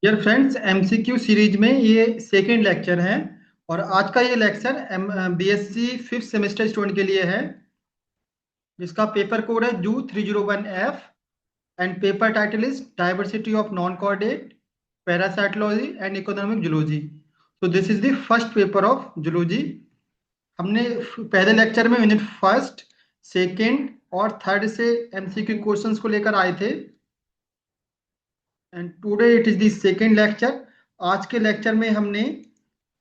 Dear friends, MCQ series में ये second lecture है। और आज का ये lecture BSc fifth semester student के लिए है, जिसका पेपर कोड है U301F and paper title is diversity of non कोऑर्डिनेट पैरासाइटोलॉजी एंड इकोनॉमिक जूलॉजी। तो this is the first paper of zoology. हमने पहले लेक्चर में यूनिट फर्स्ट, सेकेंड और थर्ड से एमसीक्यू क्वेश्चंस को लेकर आए थे, and today it is the second lecture. आज के लेक्चर में हमने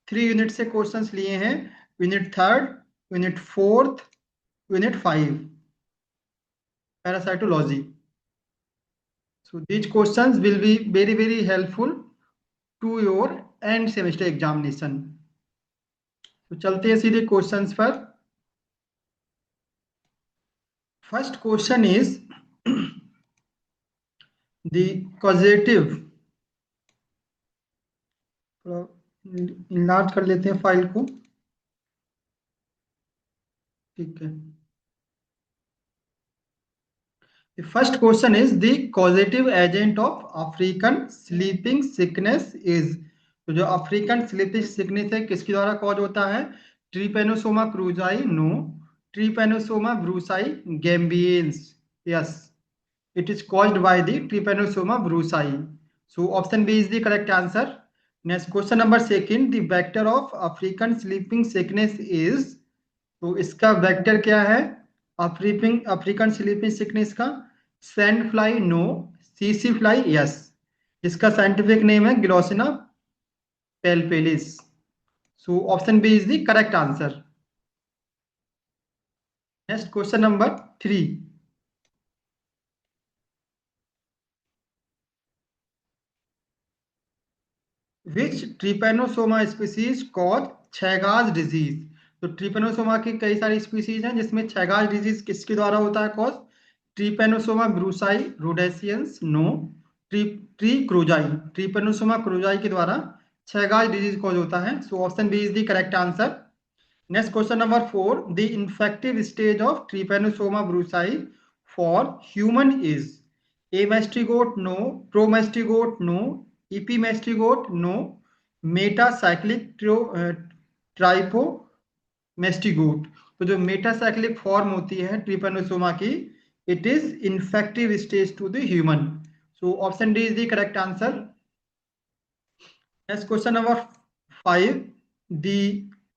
3 यूनिट से क्वेश्चंस लिए हैं, unit third, unit fourth, unit five, parasitology. So these questions will be very very helpful to your end semester examination. तो चलते हैं सीधे क्वेश्चंस पर। First question is the causative. Enlarge कर लेते हैं फाइल को। ठीक है। The first question is the causative agent of African sleeping sickness is। तो जो अफ्रीकन स्लीपिंग सिकनेस है किसके द्वारा कॉज होता है? Trypanosoma cruzi no, trypanosoma brucei gambiense yes, it is caused by the trypanosoma brucei. So option B is the correct answer. Next question number second, the vector of African sleeping sickness is। तो इसका vector क्या है African sleeping sickness का? Sand fly no, सीसी fly yes. इसका scientific name है glossina palpalis. So option B is the correct answer. Next question number 3। Which trypanosoma species cause Chagas disease. तो trypanosoma की कई सारी स्पीसीज हैं, जिसमें छैगाज डिजीज किसके द्वारा होता है cause? Trypanosoma brucei rhodesiense no, tree tree cruzi, trypanosoma cruzi के द्वारा छैगाज डिजीज कॉज होता है। So option B is the correct answer. Next question number 4, the infective stage of trypanosoma brucei for human is. Amastigote no, promastigote no, epimastigote no, metacyclic trypomastigote. तो जो metacyclic form होती है trypanosoma की, it is infective stage to the human. So option D is the correct answer. Next question number 5, the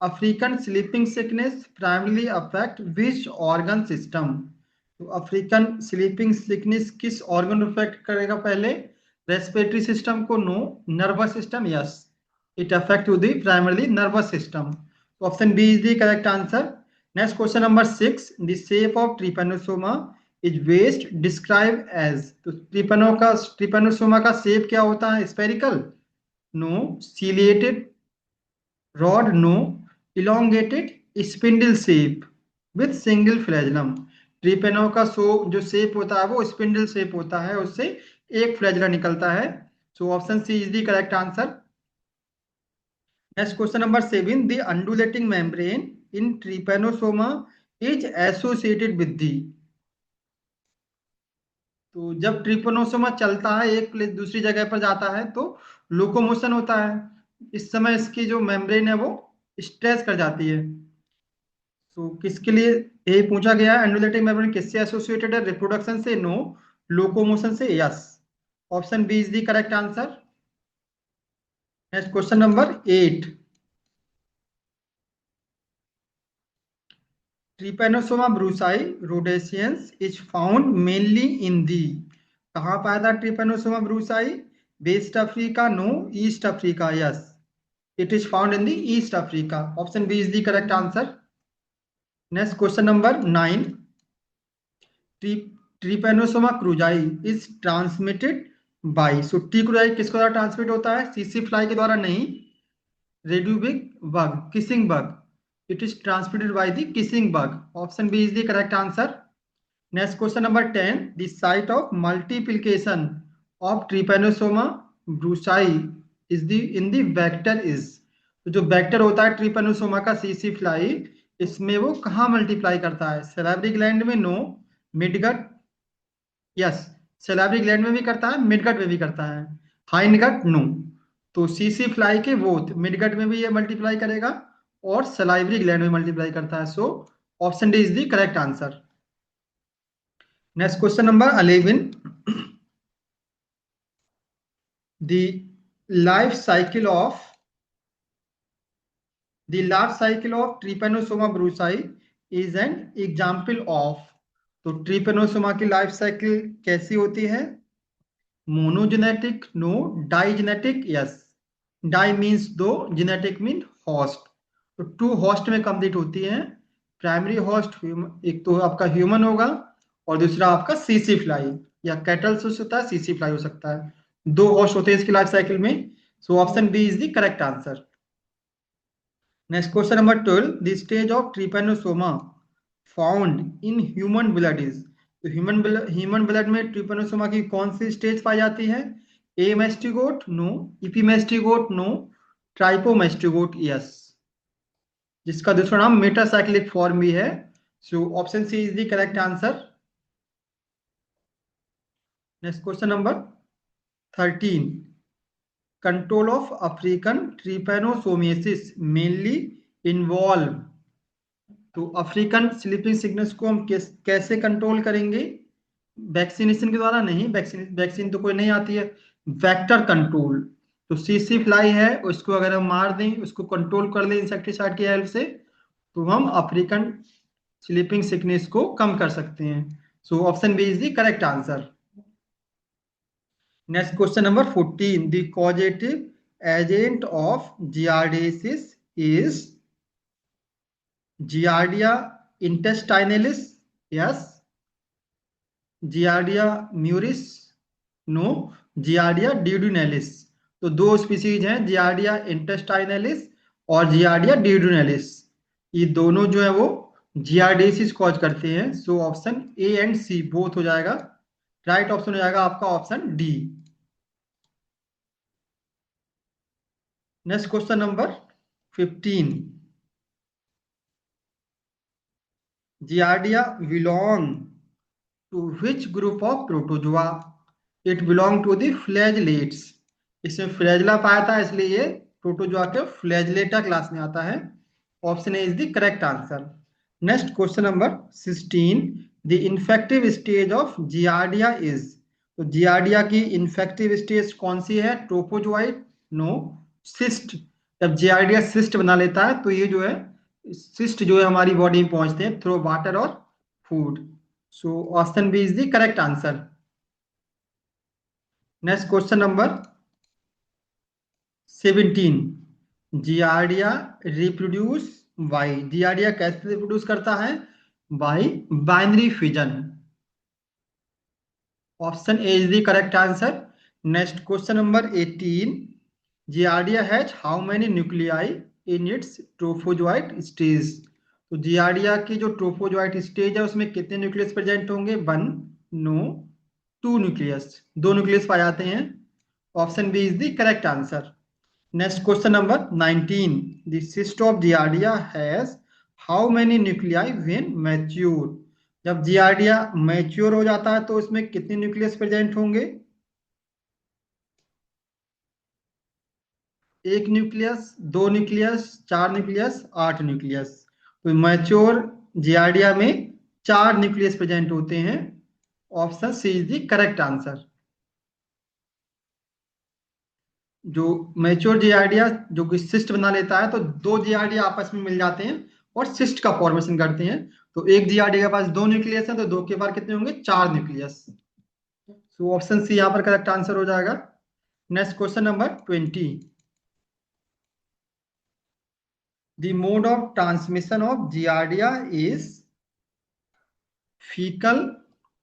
African sleeping sickness primarily affect which organ system. तो African sleeping sickness किस organ affect करेगा? पहले respiratory system को no, nervous system yes, it affect to the primarily nervous system. Option B is the correct answer. Next question number 6, the shape of trypanosoma is best describe as. तो trypanosoma का shape क्या होता है? Spherical no, ciliated rod no, elongated spindle shape with single flagellum। ट्रिपेनो का जो shape होता है वो स्पिंडल शेप होता है, उससे एक फ्लैजला निकलता है। So option C is the correct answer. Next question number 7, the undulating membrane in trypanosoma is associated with the. तो जब ट्रिपेनोसोमा चलता है, एक प्लेस दूसरी जगह पर जाता है, तो लोकोमोशन होता है। इस समय इसकी जो मेम्ब्रेन है वो स्ट्रेच कर जाती है। तो किसके लिए ये पूछा गया है? एंडोलेटिक मेम्ब्रेन किससे एसोसिएटेड है? रिप्रोडक्शन से नो, लोकोमोशन से yes. Option B is the correct answer. Next question number 8, trypanosoma brucei rhodesiense is found mainly in the. कहाँ पाया था trypanosoma brucei? West Africa no, east Africa yes, it is found in the east Africa. Option B is the correct answer. Next question number 9, trypanosoma cruzi is transmitted by. So T cruzi किसके द्वारा transmit होता है? CC fly के द्वारा नहीं, reduviid bug, kissing bug, it is transmitted by the kissing bug. Option B is the correct answer. Next question number 10, the site of multiplication of trypanosoma brucei is the in the vector is. तो जो vector होता है Trypanosoma का CC fly, इसमें वो कहाँ multiply करता है? सैलिवरी ग्लैंड में no, midgut yes, salivary gland में भी करता है, मिडगट में भी करता है। Hindgut no. तो सीसी फ्लाई के बोथ मिडगट में भी ये मल्टीप्लाई करेगा और सलाइवरी ग्लैंड में मल्टीप्लाई करता है। So option D is the correct answer. Next question number 11। The life cycle of the life cycle of Trypanosoma brucei is an example of। तो ट्रिपेनोसोमा की लाइफ साइकिल कैसी होती है? Monogenetic no, digenetic yes. Di means दो, genetic mean host. तो two host में complete होती है। प्राइमरी होस्ट एक तो आपका ह्यूमन होगा और दूसरा आपका सीसी फ्लाई या कैटल से हो सकता है, सीसी फ्लाई हो सकता है। दो होस्ट होते हैं इसकी लाइफ साइकिल में। So option B is the correct answer. Next question number 12। The stage of trypanosoma found in human blood is. तो ह्यूमन ब्लड में ट्रिपेनोसोमा की कौन सी स्टेज पाई जाती है? Amastigote no, epimastigote no, trypomastigote yes. जिसका दूसरा नाम मेटासाइक्लिक फॉर्म भी है। So option C is the correct answer. Next question number 13। Control of African trypanosomiasis mainly involve. तो अफ्रीकन स्लीपिंग सिकनेस को हम कैसे कंट्रोल करेंगे? वैक्सीनेशन के द्वारा नहीं, वैक्सीन तो कोई नहीं आती है। Vector control. तो सीसी फ्लाई है, उसको अगर हम मार दें, उसको कंट्रोल कर लें इंसेक्टिसाइड की हेल्प से, तो हम अफ्रीकन स्लीपिंग सिकनेस को कम कर सकते हैं। So option B is the correct answer. Next question number 14। The causative agent of giardiasis is giardia intestinalis yes, giardia muris no, giardia duodenalis. तो दो स्पीसीज हैं, जियार्डिया इंटेस्टाइनलिस और जियार्डिया ड्यूडिनेलिस। ये दोनों जो है वो जियार्डियासिस कॉज करते हैं। So option A and C both हो जाएगा। राइट ऑप्शन हो जाएगा आपका option D. Next question number 15। Giardia belong to which group of protozoa? It belong to the flagellates. इसमें फ्लैजला पाया था, इसलिए ये प्रोटोजोआ के फ्लैजलेटा क्लास में आता है। Option A is the correct answer. Next question number 16। The infective stage of Giardia is. तो जियार्डिया की इन्फेक्टिव स्टेज कौन सी है? ट्रोपोजोआइट नो, सिस्ट। जब जियार्डिया सिस्ट बना लेता है तो ये जो है सिस्ट जो है हमारी बॉडी में पहुंचते हैं थ्रू वाटर और food. So option B is the correct answer. Next question number 17। Giardia reproduce by. Giardia कैसे रिप्रोड्यूस करता है? By binary fission. Option A is the correct answer. Next question number 18। Giardia has how many nuclei in its trophozoite stage. तो Giardia की जो trophozoite stage है उसमें कितने nucleus present होंगे? 1 नो, 2 न्यूक्लियस, दो न्यूक्लियस पाए जाते हैं। Option B is the correct answer. Next question number 19। The cyst of Giardia has how many nuclei when mature. जब जियार्डिया मैच्योर हो जाता है तो उसमें कितने न्यूक्लियस प्रेजेंट होंगे? एक न्यूक्लियस, दो न्यूक्लियस, चार न्यूक्लियस, आठ न्यूक्लियस। तो मैच्योर जियार्डिया में चार न्यूक्लियस प्रेजेंट होते हैं। Option C is the correct answer. जो मैच्योर जियार्डिया जो कि सिस्ट बना लेता है तो दो जियार्डिया आपस में मिल जाते हैं और सिस्ट का फॉर्मेशन करते हैं। तो एक जियार्डिया के पास दो न्यूक्लियस है तो दो के पास कितने होंगे? चार न्यूक्लियस। सो ऑप्शन सी यहाँ पर करेक्ट आंसर हो जाएगा। Next question number 20। The mode of transmission of Giardia is faecal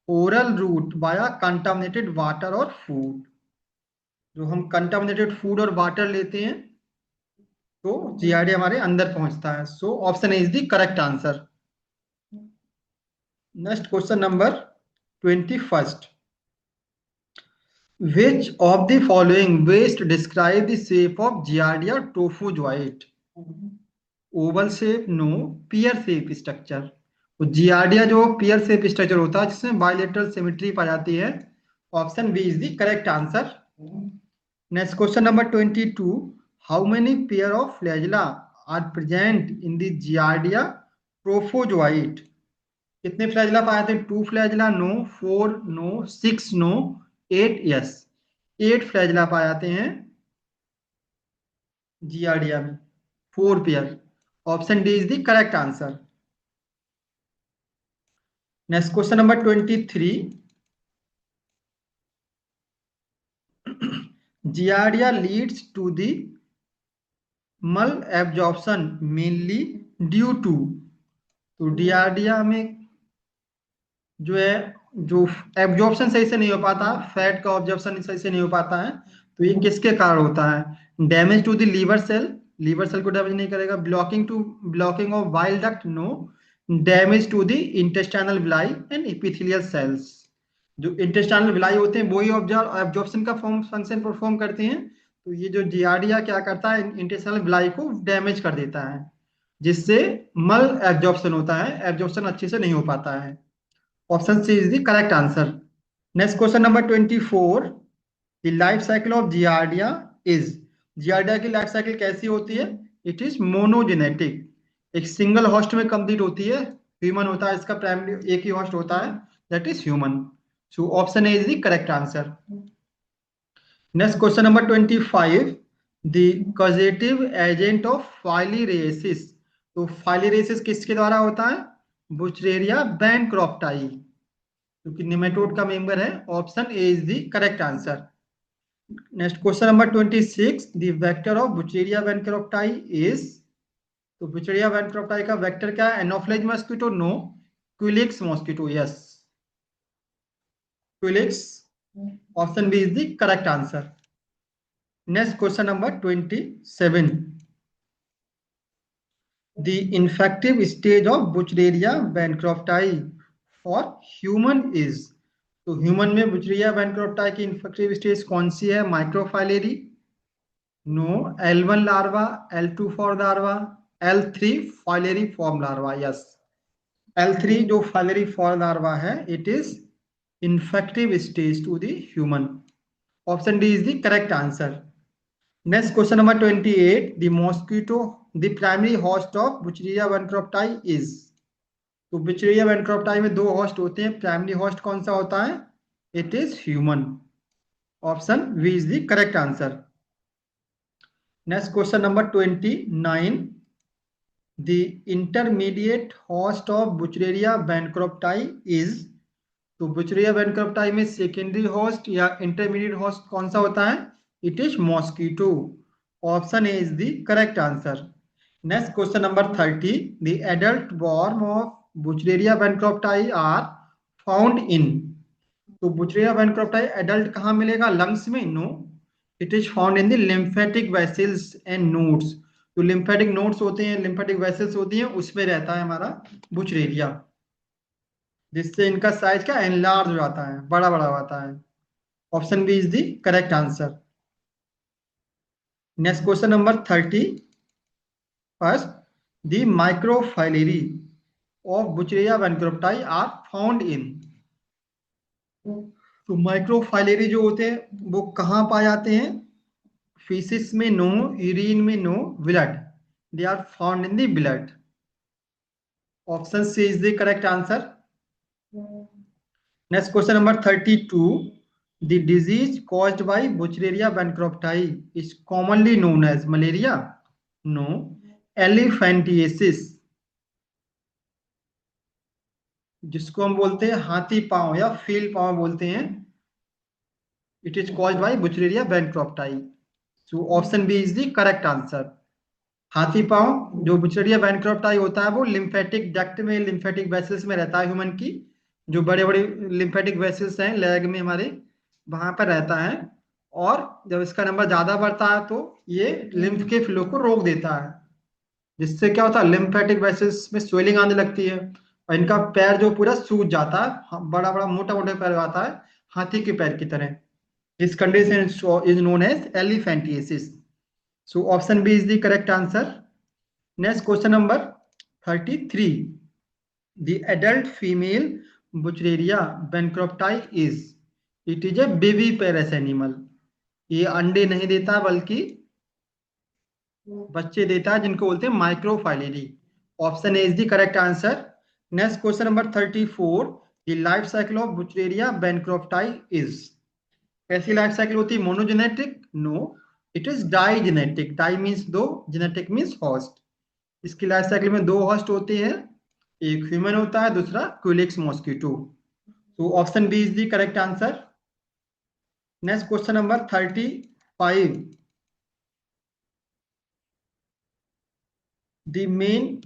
oral route via contaminated water और फूड। जो हम कंटामिनेटेड फूड और वाटर लेते हैं तो जियार्डिया हमारे अंदर पहुंचता है। So option is the correct answer. Next question number 21। Which of the following best describe the shape of Giardia trophozoite? Oval shape no, pear shape structure. तो जियार्डिया जो पियर शेप स्ट्रक्चर होता है जिसमें bilateral symmetry पाई जाती है। Option B is the correct answer. Next question number 22. How many pair of flagella are present in the Giardia prophyzoite? कितने flagella पाए थे? 2 flagella no, 4 no, 6 no, 8 yes. 8 flagella पाए जाते हैं जियार्डिया में, 4 pair. Option D is the correct answer. Next question number 23. Giardia leads to the malabsorption mainly due to, तो डियार्डिया में जो है, जो एब्जॉर्प्शन सही से नहीं हो पाता, फैट का ऑब्जॉर्प्शन सही से नहीं हो पाता है, तो ये किसके कारण होता है? Damage to the liver cell, liver cell को डैमेज नहीं करेगा। Blocking of bile duct, no. Damage to the intestinal villi and epithelial cells, जो इंटेस्टाइनल विलाई होते हैं वही एब्जॉर्प्शन का फंक्शन परफॉर्म करते हैं। तो ये जो जियार्डिया क्या करता है, इंटेस्टाइनल विलाई को डैमेज कर देता है, जिससे मल एब्जॉर्प्शन होता है, एब्जॉर्प्शन अच्छे से नहीं हो पाता है। Option C is the correct answer. Next question number 24. The life cycle of Giardia is, Giardia की लाइफ साइकिल कैसी होती है? इट इज मोनोजेनेटिक, एक सिंगल होस्ट में कंप्लीट होती है। ह्यूमन होता है इसका प्राइमरी, एक ही होस्ट होता है, that is human. So option A is the correct answer. Next question number 25. The causative agent of filariasis, तो फाइलीरेसिस किसके द्वारा होता है? बुचरेरिया बैनक्रॉफ्टाई, क्योंकि निमेटोड का मेंबर है। Option A is the correct answer. Next question number 26. The vector of wuchereria bancrofti is, तो wuchereria bancrofti का वेक्टर क्या है? Anopheles mosquito, no. Culex mosquito, yes, culex. Option B is the correct answer. Next question number 27. The infective stage of wuchereria bancrofti for human is, तो human में wuchereria bancrofti की infective stage कौन सी है? Microfilariae, no. L1 larva, L2 for larva, L3 filariform larva, yes. L3 जो filariform larva है, it is infective stage to the human. Option D is the correct answer. Next question number 28. The mosquito, the primary host of wuchereria bancrofti is, तो wuchereria bancrofti में 2 host होते हैं, primary host कौन सा होता है? It is human. Option B is the correct answer. Next question number 29. The intermediate host of wuchereria bancrofti is, तो wuchereria bancrofti में सेकेंडरी होस्ट या इंटरमीडिएट होस्ट कौन सा होता है? It is mosquito. Option A is the correct answer. Next question number 30. The adult worm of wuchereria bancrofti are found in, तो wuchereria bancrofti adult कहाँ मिलेगा? लंग्स में, no. It is found in the lymphatic vessels end nodes, तो lymphatic nodes होते हैं, lymphatic vessels होती हैं, उसमें रहता है हमारा बुचेरिया, जिससे इनका साइज क्या एनलार्ज हो जाता है, बड़ा बड़ा होता है। Option B is the correct answer. Next question number 30. First, the microfilariae of wuchereria bancrofti are found in, तो माइक्रोफाइलेरी जो होते हैं वो कहाँ पाए जाते हैं? फीसिस में, नो। यूरिन में, no. Blood, they are found in the blood. Option C is the correct answer. Next question number 32. The disease caused by wuchereria bancrofti is commonly known as malaria, no. Elephantiasis, जिसको हम बोलते हैं हाथी पांव या feel पांव बोलते हैं, it is caused by wuchereria bancrofti. So option B is the correct answer. हाथी पांव जो बुचेरिया बैनक्रॉफ्टाई होता है वो लिम्फेटिक डक्ट में, लिम्फेटिक वेसल्स में रहता है ह्यूमन की, जो बड़े बड़े लिम्फेटिक वेसल्स हैं लेग में हमारे, वहां पर रहता है। और जब इसका नंबर ज्यादा बढ़ता है तो ये लिम्फ के फ्लो को रोक देता है, जिससे क्या होता है? लिम्फेटिक वेसल्स में स्वेलिंग आने लगती है और इनका पैर जो पूरा सूज जाता है, बड़ा बड़ा मोटा मोटा पैर आता है हाथी के पैर की तरह। This condition is known as elephantiasis. So option B is the correct answer. Next question number 33. The adult female Buchreria bancropti is, it is a baby paras animal. ये अंडे नहीं देता बल्कि बच्चे देता है, जिनको बोलते हैं microfilariae. Option A is the correct answer. Next question number 34, the life cycle of wuchereria bancrofti is. कैसी लाइफ साइकिल होती है? Monogenetic? No, it is digenetic. Di means दो, जेनेटिक मीन्स होस्ट। इसकी लाइफ साइकिल में दो host होते हैं, एक ह्यूमन होता है, दूसरा क्यूलेक्स मॉस्किटो। तो option B is the correct answer. Next question number 35, the main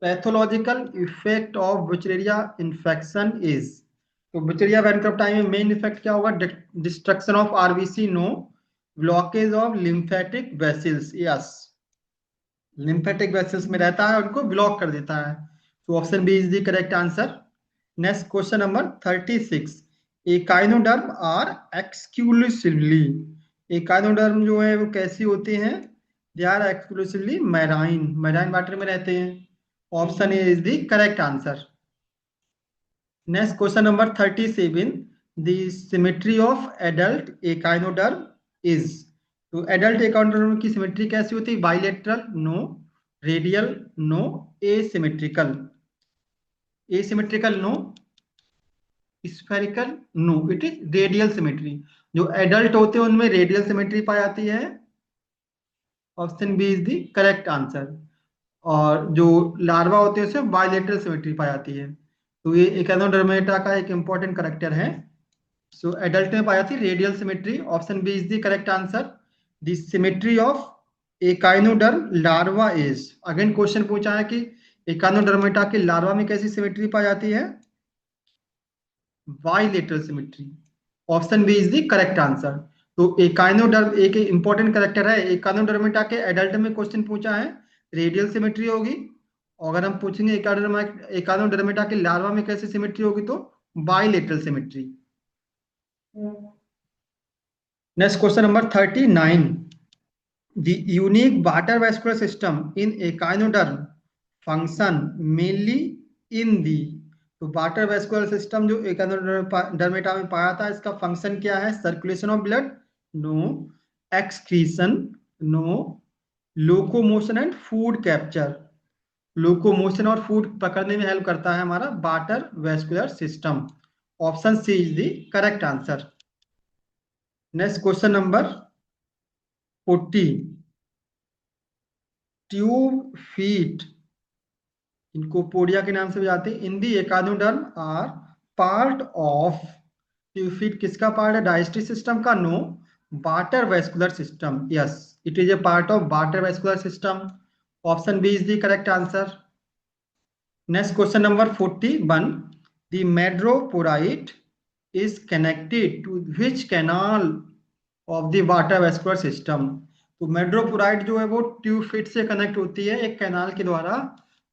pathological effect of wuchereria infection is. तो बुचेरिया बैनक्रप्टाई में मेन इफेक्ट क्या होगा? Destruction of RBC? No, blockage of lymphatic vessels? Yes, lymphatic vessels में रहता है, उनको block कर देता है। तो option B is the correct answer. Next question number 36, echinoderm are exclusively. Echinoderm जो है वो कैसी होते हैं? They are exclusively marine, marine water में रहते हैं। Option A is the correct answer. Next question number 37, the symmetry of adult echinoderm is. तो एडल्ट एकाइनोडर्म की सिमेट्री कैसी होती है? Bilateral? No, radial? No, asymmetrical? Asymmetrical? No, spherical? No, it is radial symmetry. जो adult होते हैं उनमें radial symmetry पाई जाती है। Option B is the correct answer. और जो लार्वा होते हैं उसमें बाइलेटरल सिमेट्री पाई जाती है। तो ये एकाइनोडर्मेटा का एक इंपॉर्टेंट करेक्टर है। सो एडल्ट में पाई जाती है radial symmetry. Option B is the correct answer. The symmetry of echinoderm larva is. Again question पूछा है कि एकाइनोडर्मेटा के लार्वा में कैसी सिमेट्री पाई जाती है? Bilateral symmetry. Option B is the correct answer. तो एकाइनोडर्म एक इंपॉर्टेंट करेक्टर है। एकाइनोडर्मेटा के एडल्ट में क्वेश्चन पूछा है, रेडियल सिमेट्री होगी। और अगर हम पूछेंगे एकाइनोडर्मेटा के लार्वा में कैसी सिमेट्री होगी, तो bilateral symmetry. Next question number 39, the unique water vascular system in echinoderm function mainly in the। तो वाटर वेस्कुलर सिस्टम जो एकाइनोडर्मेटा में पाया था, इसका फंक्शन क्या है? Circulation of blood? No, excretion? No, locomotion and food capture? Locomotion और food पकड़ने में हेल्प करता है हमारा water vascular system. Option C is the correct answer. Next question number 40, tube feet, इनको पोडिया के नाम से भी जाते हैं, in the echinoderm are part of. Tube feet किसका पार्ट है? डाइजेस्टिव सिस्टम का? No, water vascular system. Yes, it is a part of water vascular system. Option B is the correct answer. Next question number 41, the madreporite is connected to which canal of the water vascular system। तो मेड्रोपोराइट जो है वो tube fit से connect होती है एक canal के द्वारा।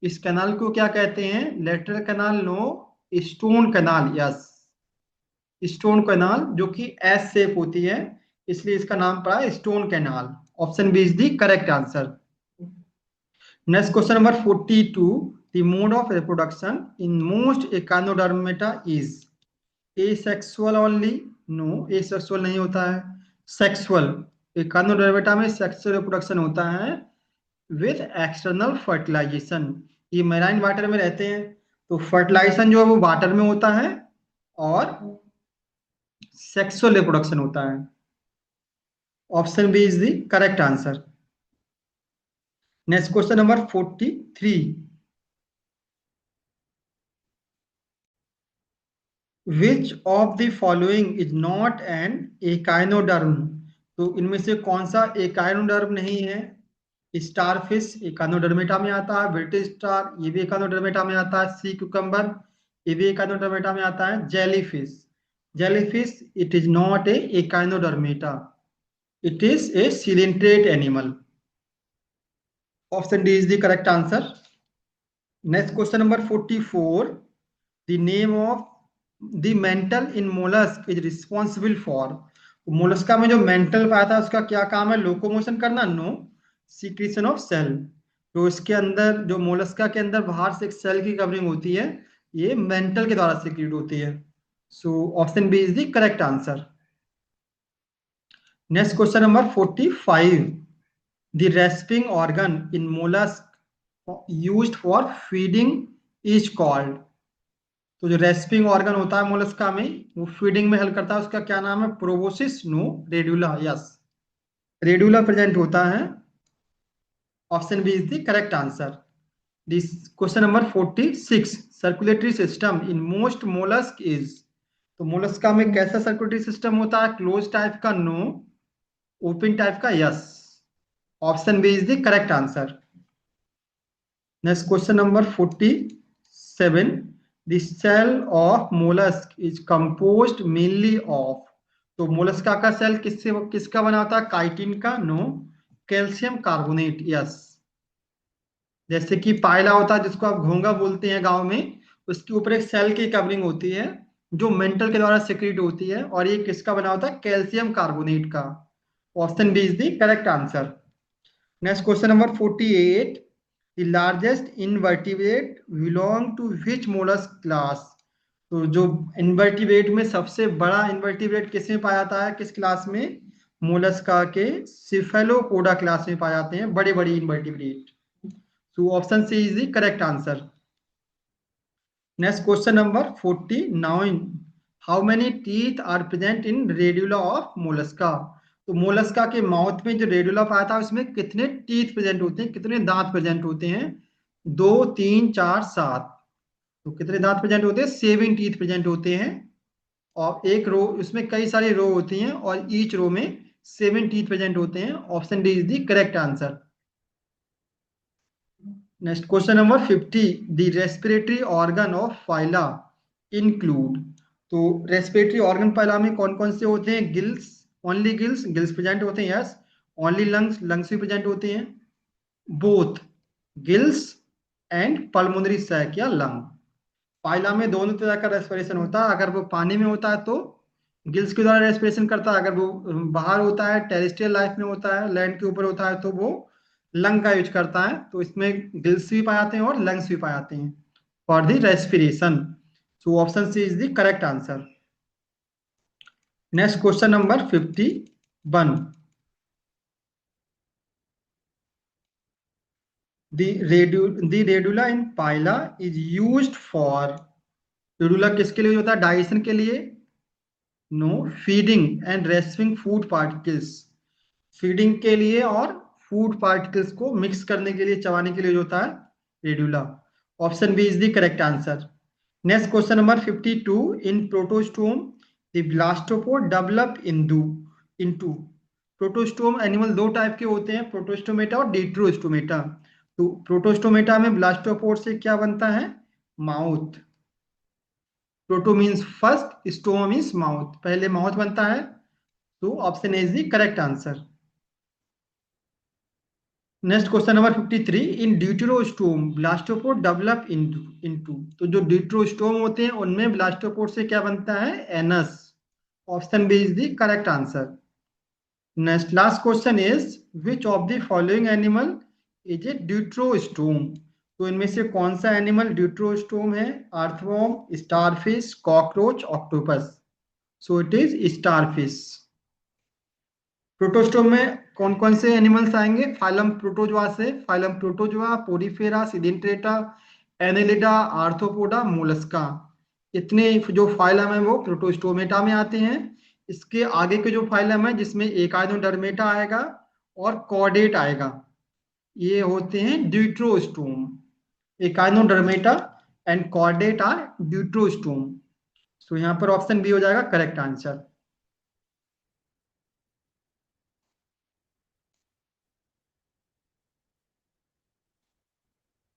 इस कैनाल को क्या कहते हैं? Lateral canal? No, stone canal? Yes, stone canal, जो कि एस शेप होती है, इसलिए इसका नाम पड़ा stone canal. Option B is the correct answer. Next question number 42, the mode of reproduction in most echinodermata is. Asexual only? No, asexual नहीं होता है, सेक्सुअल। एकाइनोडर्मेटा में सेक्सुअल रिप्रोडक्शन होता है विद एक्सटर्नल फर्टिलाइजेशन। ये मैराइन वाटर में रहते हैं, तो फर्टिलाइजेशन जो है वो वाटर में होता है और सेक्सुअल रिप्रोडक्शन होता है। Option B is the correct answer. Next question number 43, which of the following is not an echinoderm. तो इनमें से कौन सा एकाइनोडर्म नहीं है? स्टारफिश एकाइनोडर्मेटा में आता है, ब्रिटिश स्टार ये भी एकाइनोडर्मेटा में आता है, सी क्यूकम्बर ये भी एकाइनोडर्मेटा में आता है, jellyfish, jellyfish it is not a echinodermata, it is A coelenterate animal. Option D is the correct answer. Next question number 44, the name of the mental in mollusc is responsible for. Mollusca में जो mental पाया था उसका क्या काम है? Locomotion करना? No, secretion of shell. तो इसके अंदर जो मोलस्का के अंदर बाहर से एक सेल की कवरिंग होती है, ये मेंटल के द्वारा सीक्रेट होती है। So option B is the correct answer. Next question number 45, the rasping organ in mollusc used for feeding is called. तो जो रेस्पिंग ऑर्गन होता है मोलस्का में, वो फीडिंग में हेल्प करता है, उसका क्या नाम है? Proboscis no radula. Yes, radula present होता है। Option B is the correct answer. This question number 46, circulatory system in most mollusc is. तो मोलस्का में कैसा सर्कुलेटरी सिस्टम होता है? क्लोज टाइप का नो, ओपन टाइप का yes. Option B is the correct answer. Next question number 47, the shell of mollusc is composed mainly of. तो mollusca का shell किसका बना होता है? काइटिन का नो, कैल्शियम कार्बोनेट यस। जैसे कि पायला होता है जिसको आप घोंगा बोलते हैं गांव में, उसके ऊपर एक सेल की कवरिंग होती है जो मेंटल के द्वारा सिक्रीट होती है, और ये किसका बना होता है? कैल्शियम कार्बोनेट का। Option B is the correct answer. Next question number 48, the largest invertebrate belong to which mollusc class. तो जो इनवर्टिब्रेट में सबसे बड़ा इनवर्टिब्रेट किस में पाया जाता है? किस क्लास में? मोलस्का के सिफेलोपोडा क्लास में पाए जाते हैं, बड़े बड़े invertebrate. So option C is the correct answer. Next question number 49. How many teeth are present in radula of mollusca? तो मोलस्का के माउथ में जो रेडुला पाया था उसमें कितने टीथ प्रेजेंट होते हैं, कितने दांत प्रेजेंट होते हैं? 2, 3, 4, 7। तो कितने दांत प्रेजेंट होते हैं? 7 टीथ प्रेजेंट होते हैं। और एक रो, उसमें कई सारी रो होती हैं और ईच रो में 7 टीथ प्रेजेंट होते हैं। Option D is the correct answer. Next question number 50, the respiratory organ of Pila include. तो रेस्पिरेटरी ऑर्गन फाइला में कौन कौन से होते हैं? Gills, only gills, gills present होते हैं यस। ओनली लंग्स, लंग्स भी प्रेजेंट होते हैं। Both gills and pulmonary sac या लंग। फाइला में दोनों तरह का रेस्पिरेशन होता है। अगर वो पानी में होता है तो गिल्स के द्वारा रेस्पिरेशन करता है, अगर वो बाहर होता है, टेरेस्ट्रियल लाइफ में होता है, लैंड के ऊपर होता है, तो वो लंग का यूज करता है। तो इसमें गिल्स भी पाए जाते हैं और लंग्स भी पाए जाते हैं for the respiration. So option C is the correct answer. Next question number 51, the radula in Pila is used for. Radula किसके लिए होता है? डाइजेशन के लिए no, feeding and rasping food particles. Feeding के लिए और फूड पार्टिकल्स को मिक्स करने के लिए, चबाने के लिए जो होता है radula. Option B is the correct answer. Next question number 52, in protostome the blastopore develop into. Protostome animal दो टाइप के होते हैं, प्रोटोस्टोमेटा और डिट्रोस्टोमेटा। तो प्रोटोस्टोमेटा में ब्लास्टोपोड से क्या बनता है? Mouth. Proto means first, stome means mouth, पहले माउथ बनता है। तो option A is the correct answer. Next question number 53, in deuterostome blastopore develop into. तो जो ड्यूटेरोस्टोम होते हैं उनमें ब्लास्टोपोड से क्या बनता है? Anus. Option B is the correct answer. Next last question is, which of the following animal is a deuterostome. तो इनमें से कौन सा एनिमल ड्यूटेरोस्टोम है? Earthworm, starfish, cockroach, octopus. So it is starfish. Protostome में कौन कौन से एनिमल्स आएंगे? फाइलम प्रोटोजोआ से phylum protozoa, porifera, coelenterata, annelida, arthropoda, mollusca. इतने जो फाइलम है वो प्रोटोस्टोमेटा में आते हैं। इसके आगे के जो फाइलम है जिसमें एकाइनोडर्मेटा आएगा और कॉर्डेट आएगा, ये होते हैं deuterostome. Echinodermata and chordate are deuterostome. So यहाँ पर ऑप्शन बी हो जाएगा करेक्ट आंसर।